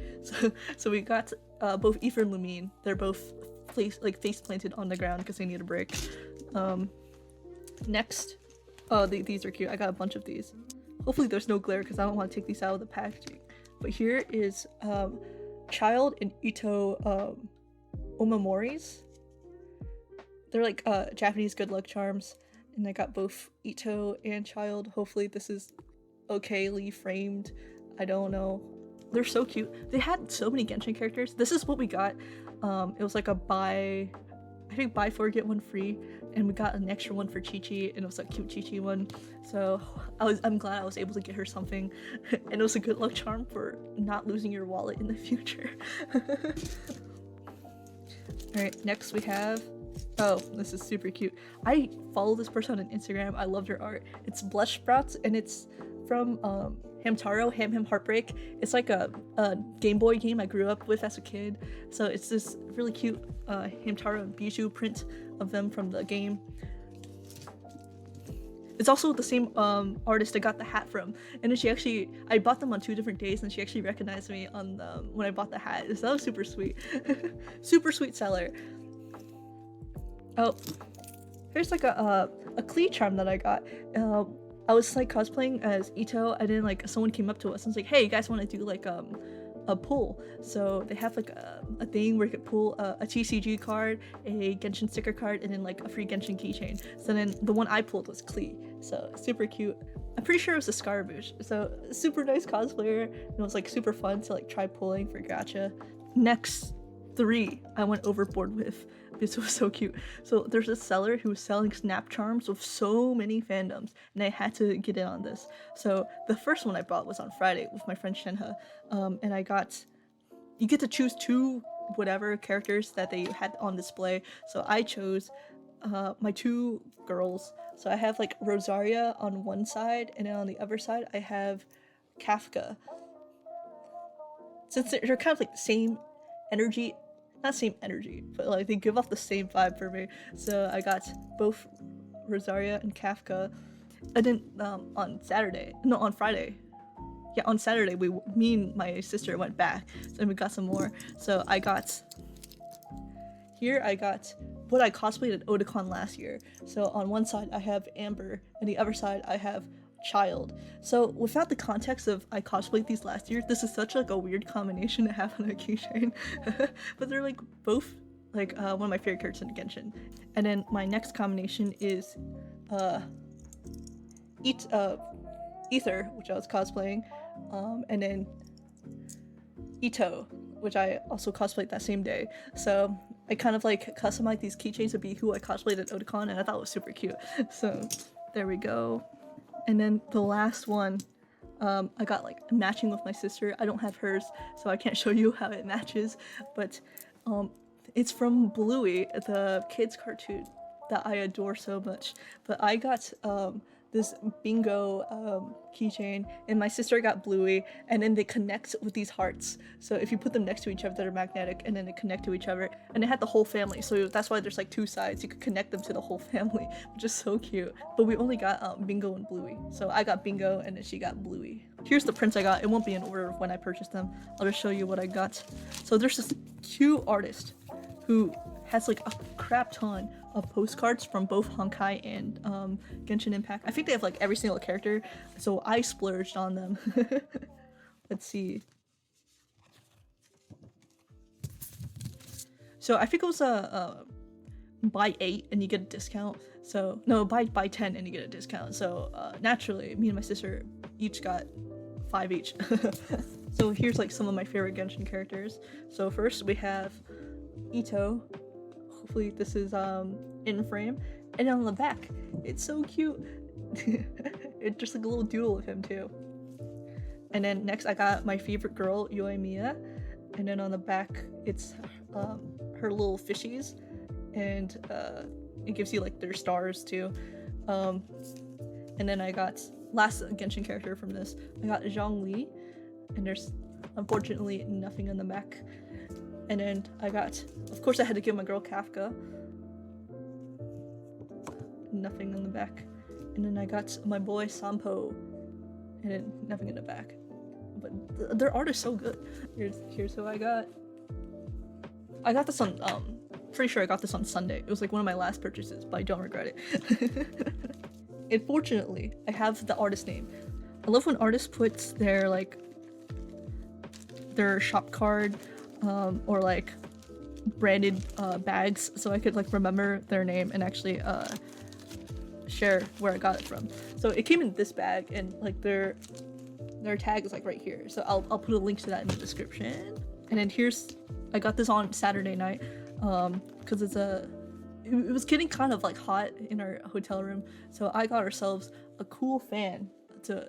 So we got both Ether and Lumine. They're both face planted on the ground because they need a break. Next, oh, these are cute. I got a bunch of these. Hopefully there's no glare because I don't want to take these out of the packaging. But here is Child and Ito Omamoris. They're like Japanese good luck charms, and I got both Ito and Child. Hopefully this is okayly framed. I don't know. They're so cute. They had so many Genshin characters. This is what we got. It was like a buy 4 get 1 free, and we got an extra one for Chi-Chi, and it was a cute Chi-Chi one. So I'm glad I was able to get her something, and it was a good luck charm for not losing your wallet in the future. Alright, next we have, oh, this is super cute. I follow this person on Instagram. I loved her art. It's Blush Sprouts, and it's from Hamtaro, Ham Heartbreak. It's like a Game Boy game I grew up with as a kid. So it's this really cute Hamtaro and Bijou print of them from the game. It's also the same artist I got the hat from, and then I bought them on 2 different days, and she actually recognized me on when I bought the hat. So that was super sweet. Super sweet seller. Oh, here's like a Klee charm that I got. I was like cosplaying as Ito, and then like someone came up to us and was like, "Hey, you guys want to do like a pull?" So they have like a thing where you could pull a TCG card, a Genshin sticker card, and then like a free Genshin keychain. So then the one I pulled was Klee, so super cute. I'm pretty sure it was a Scaramouche, so super nice cosplayer. And it was like super fun to like try pulling for gacha. Next 3 I went overboard with because it was so cute. So there's a seller who was selling snap charms with so many fandoms, and I had to get in on this. So the first one I bought was on Friday with my friend Shenhe, and you get to choose 2 whatever characters that they had on display. So I chose my 2 girls. So I have like Rosaria on one side, and then on the other side I have Kafka. Since they're kind of like the same energy, not same energy, but like they give off the same vibe for me. So I got both Rosaria and Kafka. And then on Friday, yeah, on Saturday, me and my sister went back, and we got some more. So I got what I cosplayed at Otakon last year. So on one side I have Amber, and the other side I have Child. So without the context of I cosplayed these last year, this is such like a weird combination to have on a keychain. But they're like both like one of my favorite characters in Genshin. And then my next combination is Ether, which I was cosplaying, and then Ito, which I also cosplayed that same day. So I kind of like customized these keychains to be who I cosplayed at Otakon, and I thought it was super cute. So there we go. And then the last one, I got like matching with my sister. I don't have hers, so I can't show you how it matches, but it's from Bluey, the kids cartoon that I adore so much. But I got this bingo keychain, and my sister got Bluey, and then they connect with these hearts. So if you put them next to each other, they're magnetic, and then they connect to each other. And it had the whole family, so that's why there's like 2 sides. You could connect them to the whole family, which is so cute. But we only got Bingo and Bluey, so I got Bingo, and then she got Bluey. Here's the prints I got. It won't be in order of when I purchased them. I'll just show you what I got. So there's this cute artist who has like a crap ton of postcards from both Honkai and Genshin Impact. I think they have like every single character, so I splurged on them. Let's see. So I think it was a buy 8 and you get a discount. So no, buy 10 and you get a discount. So naturally, me and my sister each got 5 each. So here's like some of my favorite Genshin characters. So first we have Ito. Hopefully this is in frame, and on the back it's so cute. It's just like a little doodle of him too. And then next I got my favorite girl, Yoimiya, and then on the back it's her little fishies, and it gives you like their stars too. And then I got last Genshin character from this, I got Zhongli, and there's unfortunately nothing on the back. And then I got, of course I had to give my girl Kafka. Nothing on the back. And then I got my boy Sampo. And then nothing in the back. But their art is so good. Here's who I got. I got this on, pretty sure I got this on Sunday. It was like one of my last purchases, but I don't regret it. Unfortunately, I have the artist name. I love when artists put their shop card or like branded bags, so I could like remember their name and actually share where I got it from. So it came in this bag, and like their tag is like right here, so I'll put a link to that in the description. And then I got this on Saturday night because it was getting kind of like hot in our hotel room, so I got ourselves a cool fan to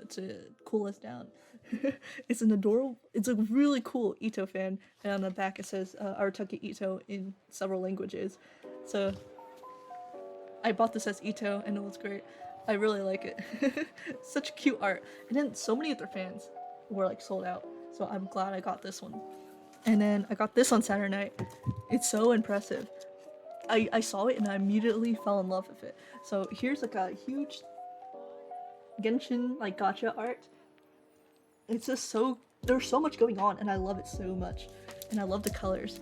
cool us down. It's a really cool Ito fan, and on the back it says Arataki Ito in several languages. So I bought this as Ito, and it was great. I really like it. Such cute art. And then so many of their fans were like sold out, so I'm glad I got this one. And then I got this on Saturday night. It's so impressive. I saw it and I immediately fell in love with it. So here's like a huge Genshin like gacha art. It's just there's so much going on and I love it so much, and I love the colors.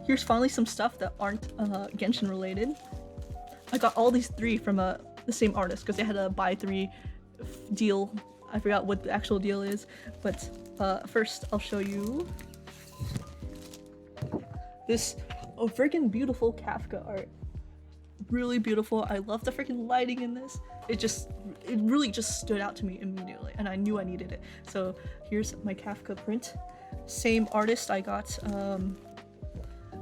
Here's finally some stuff that aren't Genshin related. I got all these 3 from the same artist because they had a buy 3 deal. I forgot what the actual deal is, but first I'll show you this freaking beautiful Kafka art. Really beautiful. I love the freaking lighting in this. It really just stood out to me immediately, and I knew I needed it. So here's my Kafka print. Same artist. I got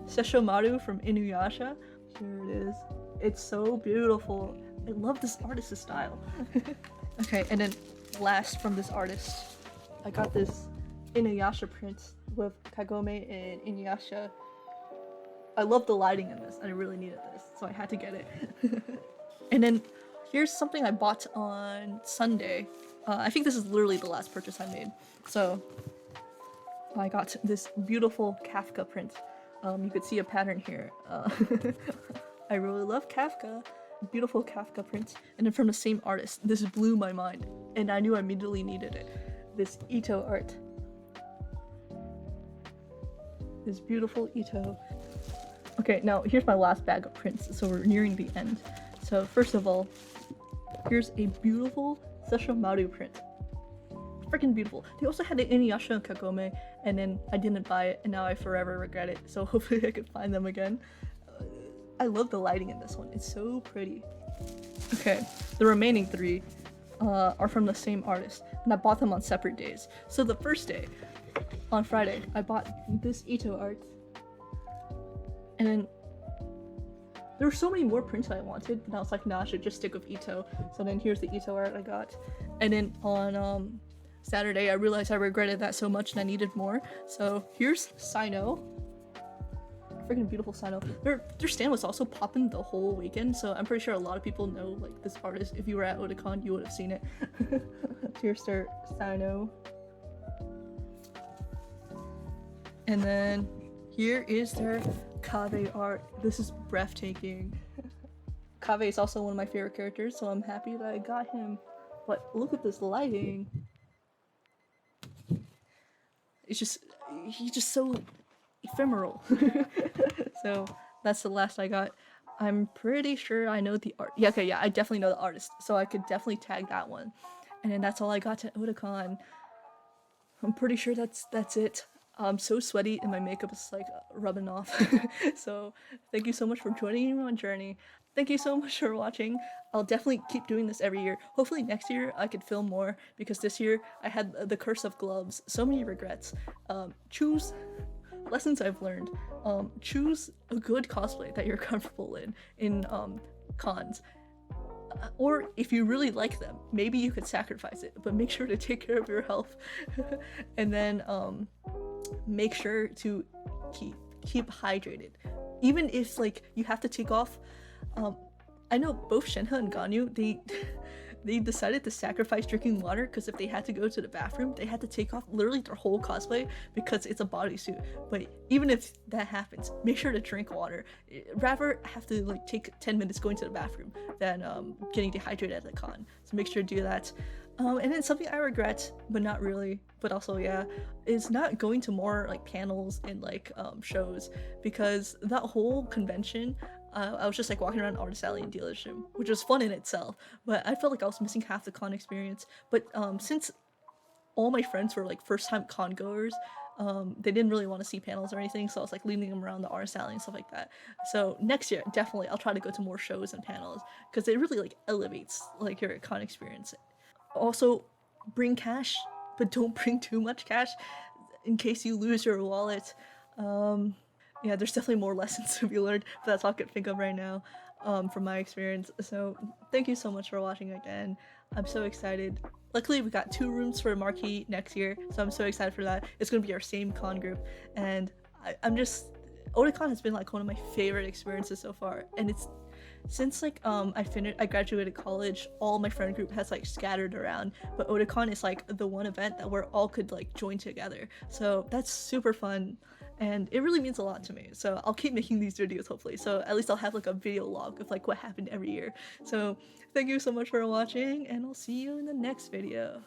Sesshomaru from Inuyasha. Here it is. It's so beautiful. I love this artist's style. Okay, and then last from this artist, I got this Inuyasha print with Kagome and Inuyasha. I love the lighting in this, and I really needed this, so I had to get it. And then here's something I bought on Sunday. I think this is literally the last purchase I made. So I got this beautiful Kafka print. You could see a pattern here. I really love Kafka. Beautiful Kafka print. And then from the same artist, this blew my mind, and I knew I immediately needed it. This Ito art. This beautiful Ito. Okay, now here's my last bag of prints, so we're nearing the end. So first of all, here's a beautiful Sesshomaru print. Freaking beautiful. They also had the Inuyasha and Kagome, and then I didn't buy it, and now I forever regret it, so hopefully I can find them again. I love the lighting in this one. It's so pretty. Okay, the remaining 3 are from the same artist, and I bought them on separate days. So the first day, on Friday, I bought this Ito art. And then there were so many more prints that I wanted, and I was like, nah, I should just stick with Ito. So then here's the Ito art I got. And then on Saturday, I realized I regretted that so much and I needed more. So here's Sino. Freaking beautiful Sino. Their stand was also popping the whole weekend, so I'm pretty sure a lot of people know like this artist. If you were at Otakon, you would have seen it. Here's their Sino. And then here is their Kave art. This is breathtaking. Kave is also one of my favorite characters, so I'm happy that I got him. But look at this lighting. It's just, he's just so ephemeral. So that's the last I got. I'm pretty sure I know the art. Yeah, okay, yeah, I definitely know the artist, so I could definitely tag that one. And then that's all I got to Otakon. I'm pretty sure that's it. I'm so sweaty and my makeup is like rubbing off. So thank you so much for joining me on my journey. Thank you so much for watching. I'll definitely keep doing this every year. Hopefully next year I could film more, because this year I had the curse of gloves. So many regrets. Choose lessons I've learned. Choose a good cosplay that you're comfortable in cons. Or if you really like them, maybe you could sacrifice it, but make sure to take care of your health. And then make sure to keep hydrated, even if like you have to take off. I know both Shenhe and Ganyu, they decided to sacrifice drinking water, because if they had to go to the bathroom, they had to take off literally their whole cosplay because it's a bodysuit. But even if that happens, make sure to drink water. Rather have to like take 10 minutes going to the bathroom than getting dehydrated at the con. So make sure to do that. And then something I regret, but not really, but also yeah, is not going to more like panels and like shows, because that whole convention, I was just like walking around Artist Alley and dealership, which was fun in itself, but I felt like I was missing half the con experience. But since all my friends were like first time con goers, they didn't really want to see panels or anything, so I was like leading them around the Artist Alley and stuff like that. So next year, definitely I'll try to go to more shows and panels, because it really like elevates like your con experience. Also, bring cash, but don't bring too much cash in case you lose your wallet. Yeah, there's definitely more lessons to be learned, but that's all I can think of right now from my experience. So thank you so much for watching again. I'm so excited. Luckily, we got 2 rooms for Marquee next year, so I'm so excited for that. It's going to be our same con group, and I'm just... Otakon has been like one of my favorite experiences so far, and it's... Since like I graduated college, all my friend group has like scattered around, but Otakon is like the one event that we're all could like join together. So that's super fun, and it really means a lot to me. So I'll keep making these videos hopefully. So at least I'll have like a video log of like what happened every year. So thank you so much for watching, and I'll see you in the next video.